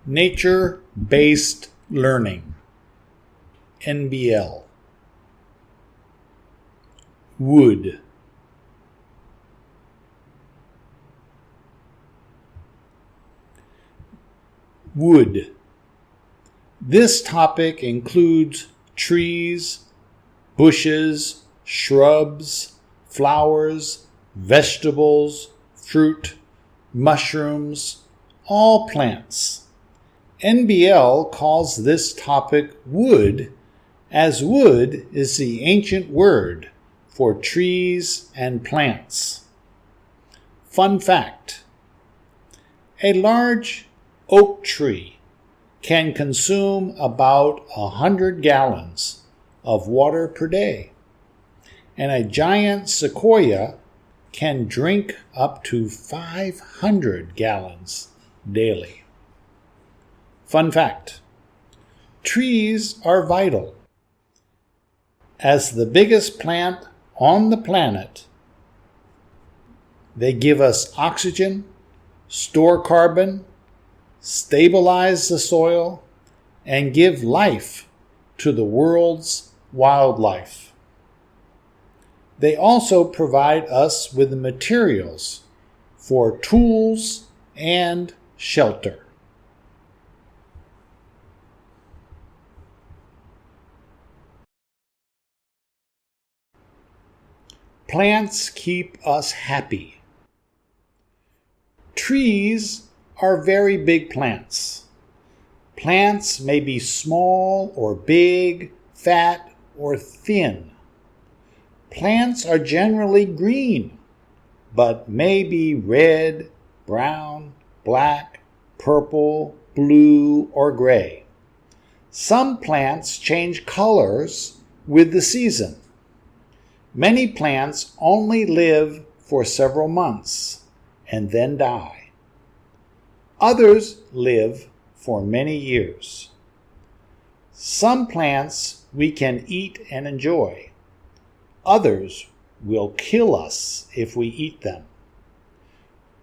Nature-based learning, NBL. Wood. Wood. This topic includes trees, bushes, shrubs, flowers, vegetables, fruit, mushrooms, all plants. NBL calls this topic wood, as wood is the ancient word for trees and plants. Fun fact: a large oak tree can consume about 100 gallons of water per day, and a giant sequoia can drink up to 500 gallons daily. Fun fact: trees are vital. As the biggest plant on the planet, they give us oxygen, store carbon, stabilize the soil, and give life to the world's wildlife. They also provide us with the materials for tools and shelter. Plants keep us happy. Trees are very big plants. Plants may be small or big, fat or thin. Plants are generally green, but may be red, brown, black, purple, blue, or gray. Some plants change colors with the season. Many plants only live for several months and then die. Others live for many years. Some plants we can eat and enjoy. Others will kill us if we eat them.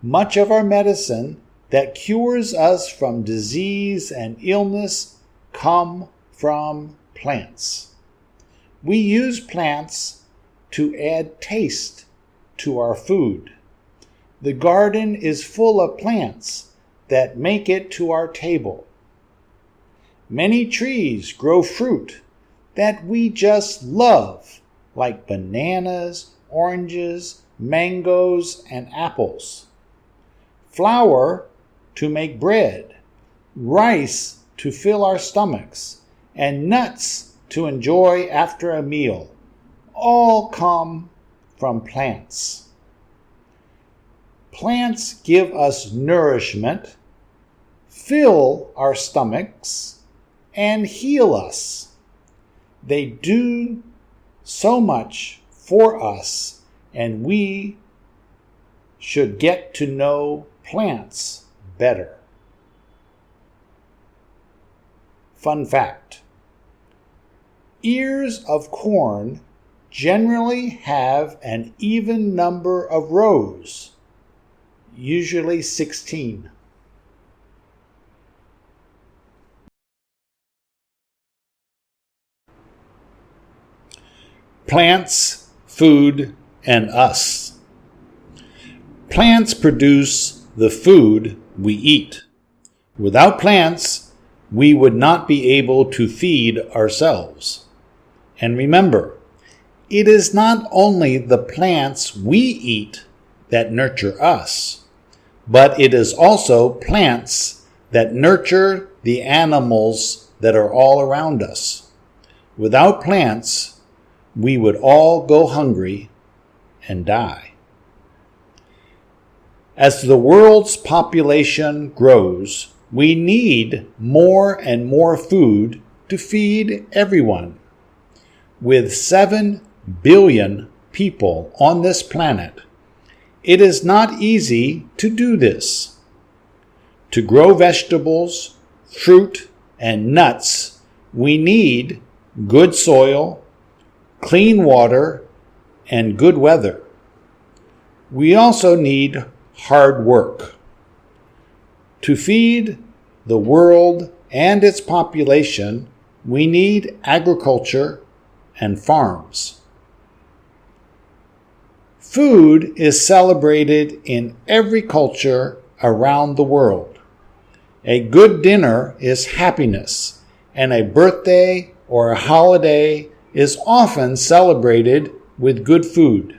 Much of our medicine that cures us from disease and illness come from plants. We use plants to add taste to our food. The garden is full of plants that make it to our table. Many trees grow fruit that we just love, like bananas, oranges, mangoes, and apples. Flour to make bread, rice to fill our stomachs, and nuts to enjoy after a meal. All come from plants. Plants give us nourishment, fill our stomachs, and heal us. They do so much for us, and we should get to know plants better. Fun fact: ears of corn generally have an even number of rows, usually 16. Plants, food, and us. Plants produce the food we eat. Without plants, we would not be able to feed ourselves. And remember, it is not only the plants we eat that nurture us, but it is also plants that nurture the animals that are all around us. Without plants, we would all go hungry and die. As the world's population grows, we need more and more food to feed everyone. With 7 billion people on this planet, it is not easy to do this. To grow vegetables, fruit, and nuts, we need good soil, clean water, and good weather. We also need hard work. To feed the world and its population, we need agriculture and farms. Food is celebrated in every culture around the world. A good dinner is happiness, and a birthday or a holiday is often celebrated with good food.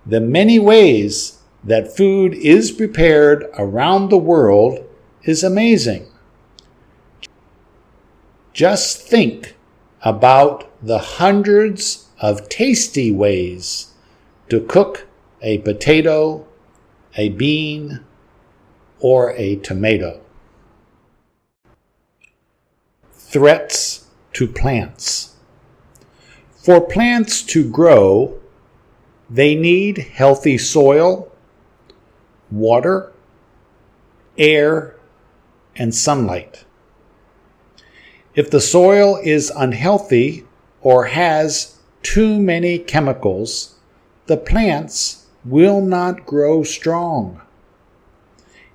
The many ways that food is prepared around the world is amazing. Just think about the hundreds of tasty ways to cook a potato, a bean, or a tomato. Threats to plants. For plants to grow, they need healthy soil, water, air, and sunlight. If the soil is unhealthy or has too many chemicals, the plants will not grow strong.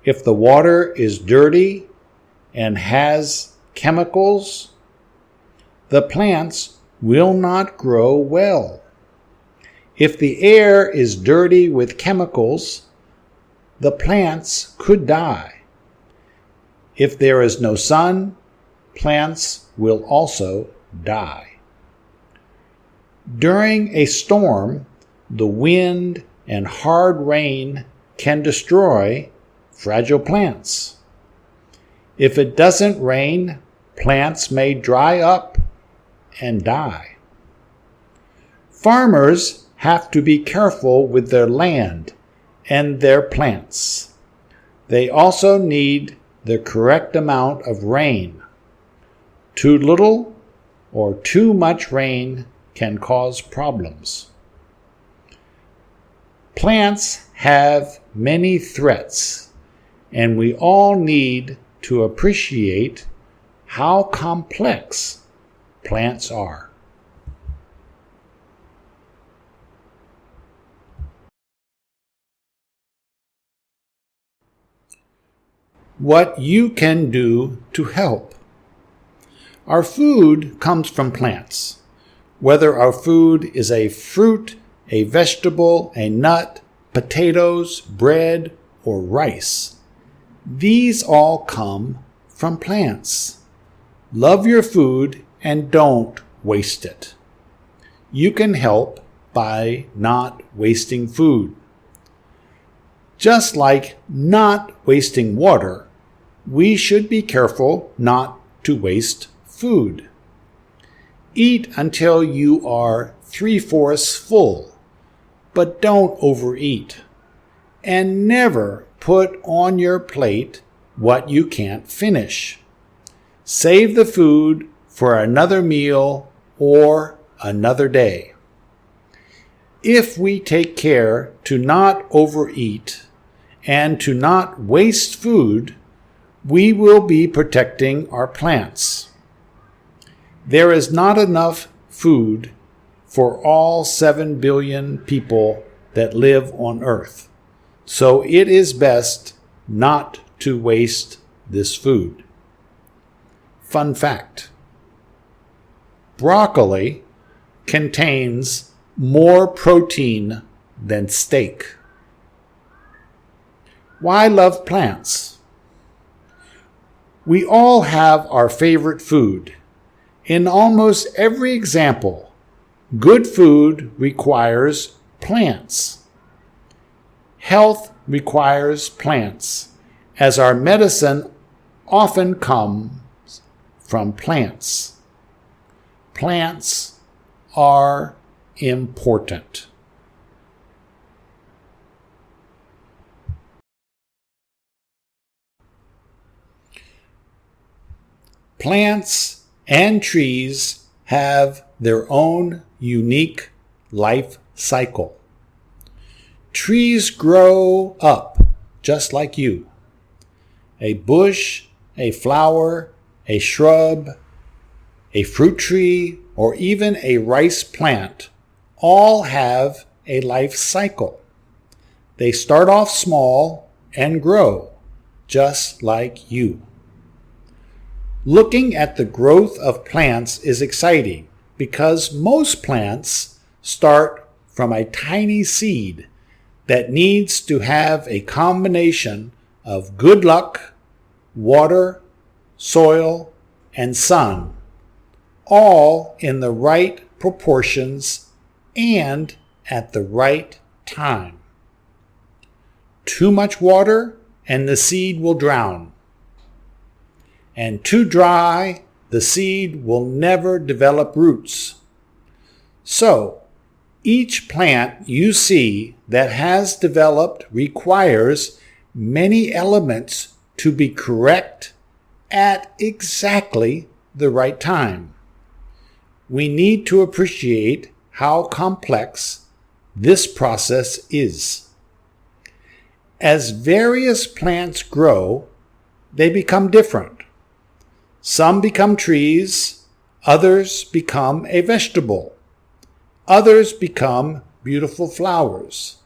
If the water is dirty and has chemicals, the plants will not grow well. If the air is dirty with chemicals, the plants could die. If there is no sun, plants will also die. During a storm, the wind and hard rain can destroy fragile plants. If it doesn't rain, plants may dry up and die. Farmers have to be careful with their land and their plants. They also need the correct amount of rain. Too little or too much rain can cause problems. Plants have many threats, and we all need to appreciate how complex plants are. What you can do to help. Our food comes from plants. Whether our food is a fruit, a vegetable, a nut, potatoes, bread, or rice, these all come from plants. Love your food and don't waste it. You can help by not wasting food. Just like not wasting water, we should be careful not to waste food. Eat until you are 3/4 full, but don't overeat. And never put on your plate what you can't finish. Save the food for another meal or another day. If we take care to not overeat and to not waste food, we will be protecting our plants. There is not enough food for all 7 billion people that live on Earth, so it is best not to waste this food. Fun fact: broccoli contains more protein than steak. Why love plants? We all have our favorite food. In almost every example, good food requires plants. Health requires plants, as our medicine often comes from plants. Plants are important. Plants and trees have their own unique life cycle. Trees grow up just like you. A bush, a flower, a shrub, a fruit tree, or even a rice plant all have a life cycle. They start off small and grow just like you. Looking at the growth of plants is exciting because most plants start from a tiny seed that needs to have a combination of good luck, water, soil, and sun, all in the right proportions and at the right time. Too much water and the seed will drown. And too dry, the seed will never develop roots. So, each plant you see that has developed requires many elements to be correct at exactly the right time. We need to appreciate how complex this process is. As various plants grow, they become different. Some become trees, others become a vegetable, others become beautiful flowers.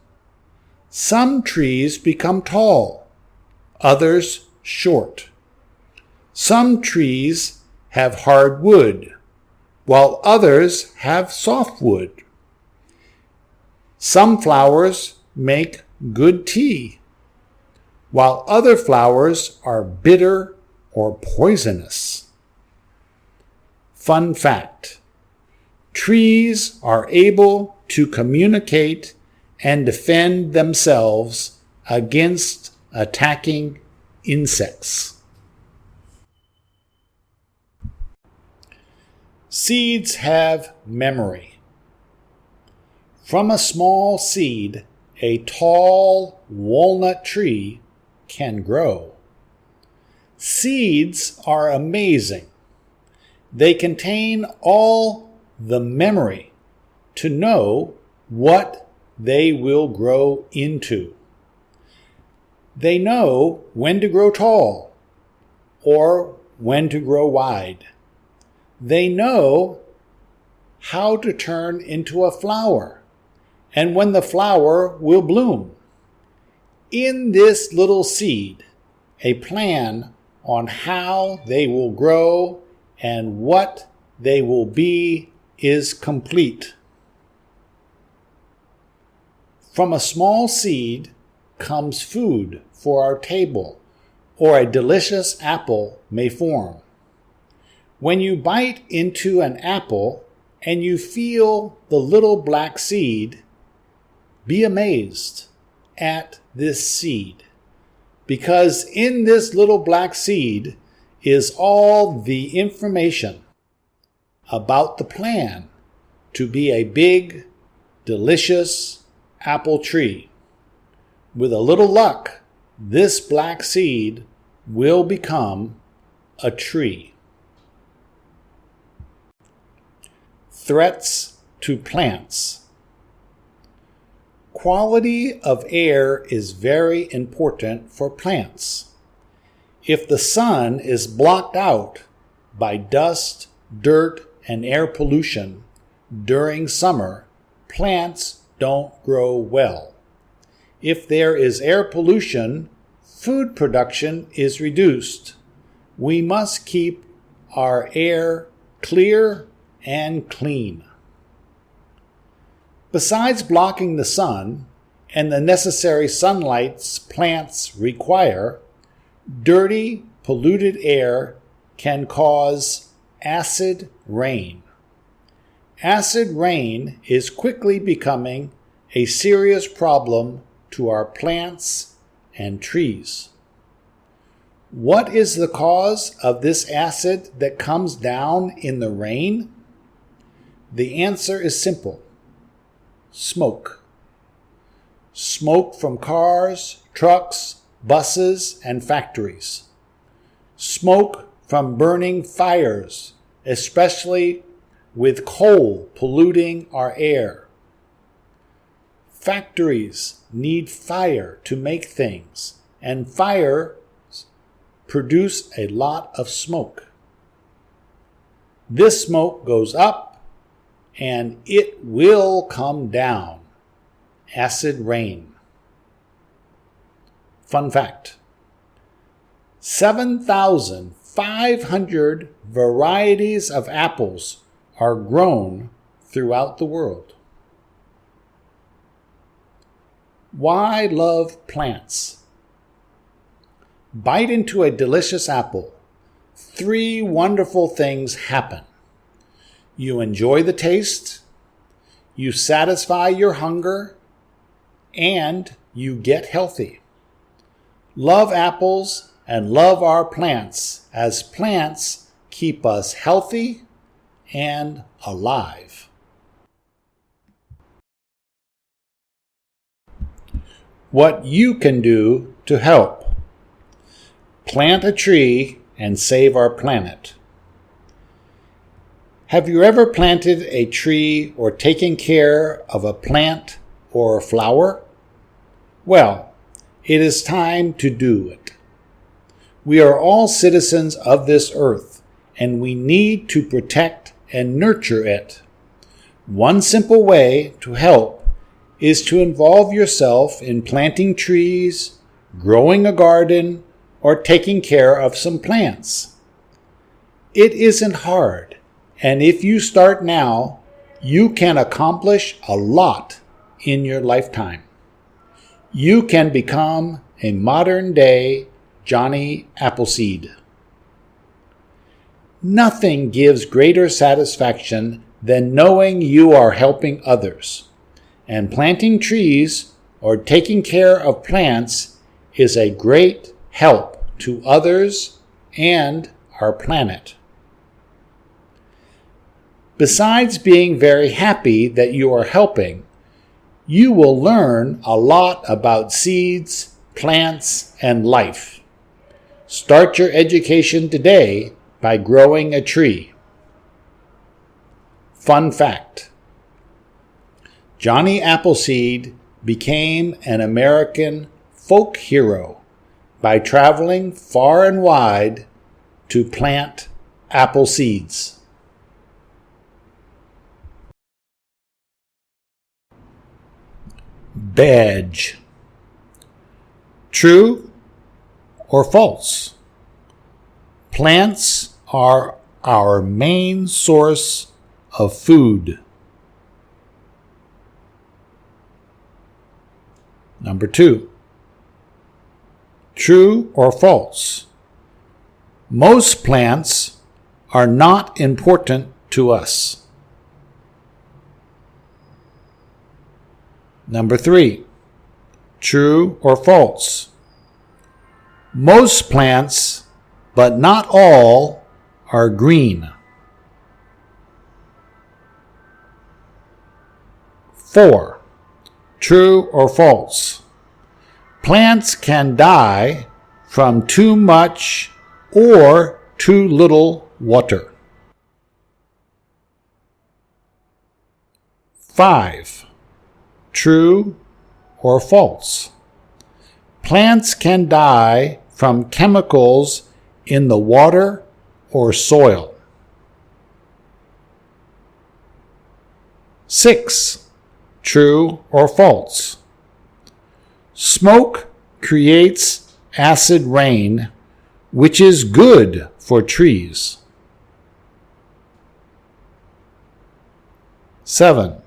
Some trees become tall, others short. Some trees have hard wood, while others have soft wood. Some flowers make good tea, while other flowers are bitter or poisonous. Fun fact: trees are able to communicate and defend themselves against attacking insects. Seeds have memory. From a small seed, a tall walnut tree can grow. Seeds are amazing. They contain all the memory to know what they will grow into. They know when to grow tall or when to grow wide. They know how to turn into a flower and when the flower will bloom. In this little seed, a plan on how they will grow and what they will be is complete. From a small seed comes food for our table, or a delicious apple may form. When you bite into an apple and you feel the little black seed, be amazed at this seed, because in this little black seed is all the information about the plan to be a big, delicious apple tree. With a little luck, this black seed will become a tree. Threats to plants. Quality of air is very important for plants. If the sun is blocked out by dust, dirt, and air pollution during summer, plants don't grow well. If there is air pollution, food production is reduced. We must keep our air clear and clean. Besides blocking the sun and the necessary sunlight plants require, dirty, polluted air can cause acid rain. Acid rain is quickly becoming a serious problem to our plants and trees. What is the cause of this acid that comes down in the rain? The answer is simple: smoke. Smoke from cars, trucks, buses, and factories. Smoke from burning fires, especially with coal polluting our air. Factories need fire to make things, and fires produce a lot of smoke. This smoke goes up, and it will come down. Acid rain. Fun fact: 7,000 500 varieties of apples are grown throughout the world. Why love plants? Bite into a delicious apple. 3 wonderful things happen. You enjoy the taste, you satisfy your hunger, and you get healthy. Love apples and love our plants, as plants keep us healthy and alive. What you can do to help. Plant a tree and save our planet. Have you ever planted a tree or taken care of a plant or a flower? Well, it is time to do it. We are all citizens of this earth, and we need to protect and nurture it. One simple way to help is to involve yourself in planting trees, growing a garden, or taking care of some plants. It isn't hard, and if you start now, you can accomplish a lot in your lifetime. You can become a modern-day Johnny Appleseed. Nothing gives greater satisfaction than knowing you are helping others, and planting trees or taking care of plants is a great help to others and our planet. Besides being very happy that you are helping, you will learn a lot about seeds, plants, and life. Start your education today by growing a tree. Fun fact: Johnny Appleseed became an American folk hero by traveling far and wide to plant apple seeds. Badge. True or false? Plants are our main source of food. Number 2. True or false? Most plants are not important to us. Number 3. True or false? Most plants, but not all, are green. 4. True or false? Plants can die from too much or too little water. 5. True or false? Plants can die from chemicals in the water or soil. 6. True or false? Smoke creates acid rain, which is good for trees. 7.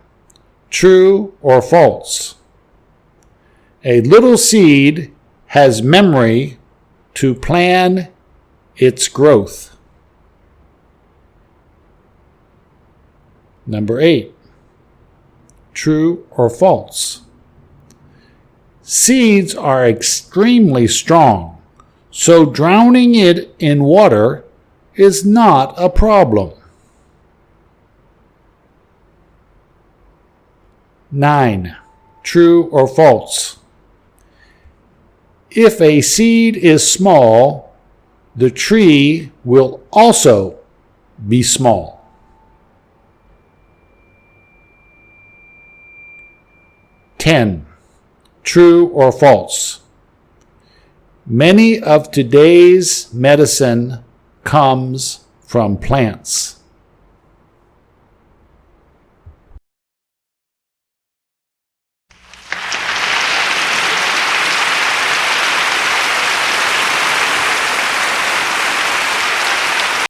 True or false? A little seed has memory to plan its growth. Number 8. True or false? Seeds are extremely strong, so drowning it in water is not a problem. 9. True or false? If a seed is small, the tree will also be small. 10. True or false? Many of today's medicine comes from plants.